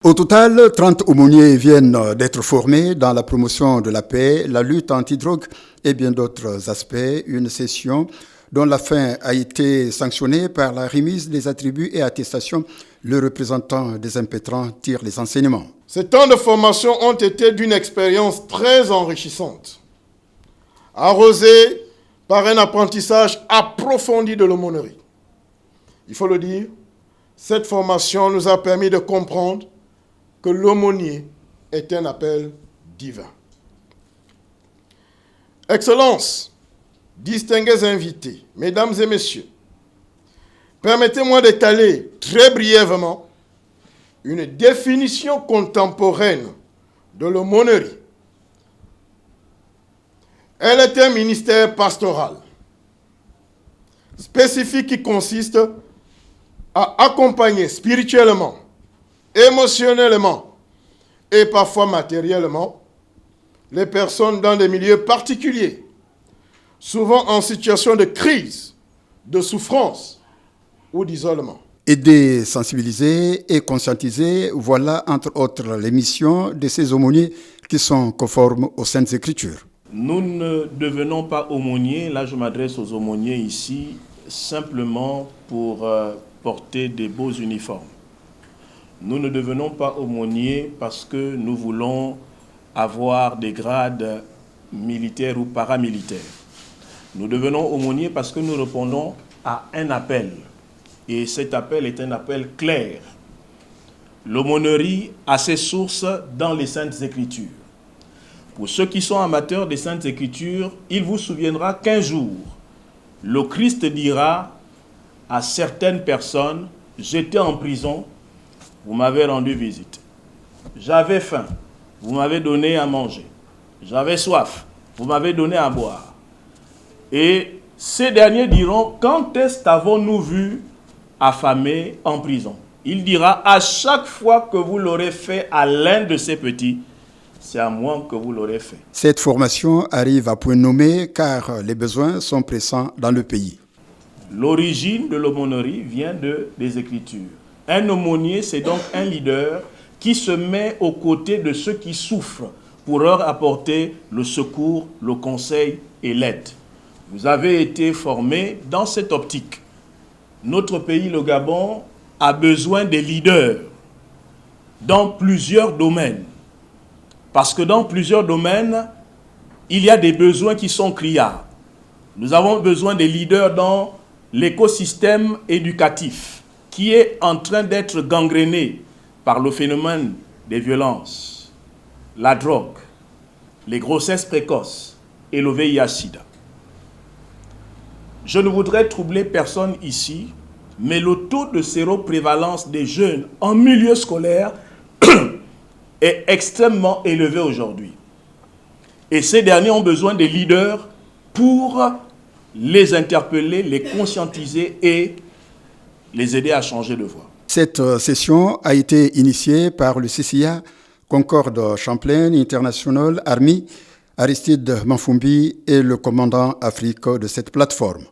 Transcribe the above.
Au total, 30 aumôniers viennent d'être formés dans la promotion de la paix, la lutte anti-drogue et bien d'autres aspects. Une session dont la fin a été sanctionnée par la remise des attributs et attestations. Le représentant des impétrants tire les enseignements. Ces temps de formation ont été d'une expérience très enrichissante, arrosée par un apprentissage approfondi de l'aumônerie. Il faut le dire, cette formation nous a permis de comprendre que l'aumônier est un appel divin. Excellences, distingués invités, mesdames et messieurs, permettez-moi d'étaler très brièvement une définition contemporaine de l'aumônerie. Elle est un ministère pastoral spécifique qui consiste à accompagner spirituellement, émotionnellement et parfois matériellement les personnes dans des milieux particuliers, souvent en situation de crise, de souffrance ou d'isolement. Aider, sensibiliser et conscientiser, voilà entre autres les missions de ces aumôniers qui sont conformes aux Saintes Écritures. Nous ne devenons pas aumôniers, là je m'adresse aux aumôniers ici, simplement pour porter des beaux uniformes. Nous ne devenons pas aumôniers parce que nous voulons avoir des grades militaires ou paramilitaires. Nous devenons aumôniers parce que nous répondons à un appel. Et cet appel est un appel clair. L'aumônerie a ses sources dans les Saintes Écritures. Pour ceux qui sont amateurs des Saintes Écritures, il vous souviendra qu'un jour, le Christ dira à certaines personnes, j'étais en prison, vous m'avez rendu visite. J'avais faim, vous m'avez donné à manger. J'avais soif, vous m'avez donné à boire. Et ces derniers diront, quand est-ce qu'avons-nous vu affamé en prison? Il dira, à chaque fois que vous l'aurez fait à l'un de ces petits, c'est à moi que vous l'aurez fait. Cette formation arrive à point nommé car les besoins sont pressants dans le pays. L'origine de l'aumônerie vient des Écritures. Un aumônier, c'est donc un leader qui se met aux côtés de ceux qui souffrent pour leur apporter le secours, le conseil et l'aide. Vous avez été formés dans cette optique. Notre pays, le Gabon, a besoin des leaders dans plusieurs domaines. Parce que dans plusieurs domaines, il y a des besoins qui sont criards. Nous avons besoin des leaders dans l'écosystème éducatif qui est en train d'être gangréné par le phénomène des violences, la drogue, les grossesses précoces et le VIH-Sida. Je ne voudrais troubler personne ici, mais le taux de séroprévalence des jeunes en milieu scolaire est extrêmement élevé aujourd'hui. Et ces derniers ont besoin des leaders pour les interpeller, les conscientiser et les aider à changer de voie. Cette session a été initiée par le CCA, Concorde Champlain International Army, Aristide Manfumbi et le commandant Afrique de cette plateforme.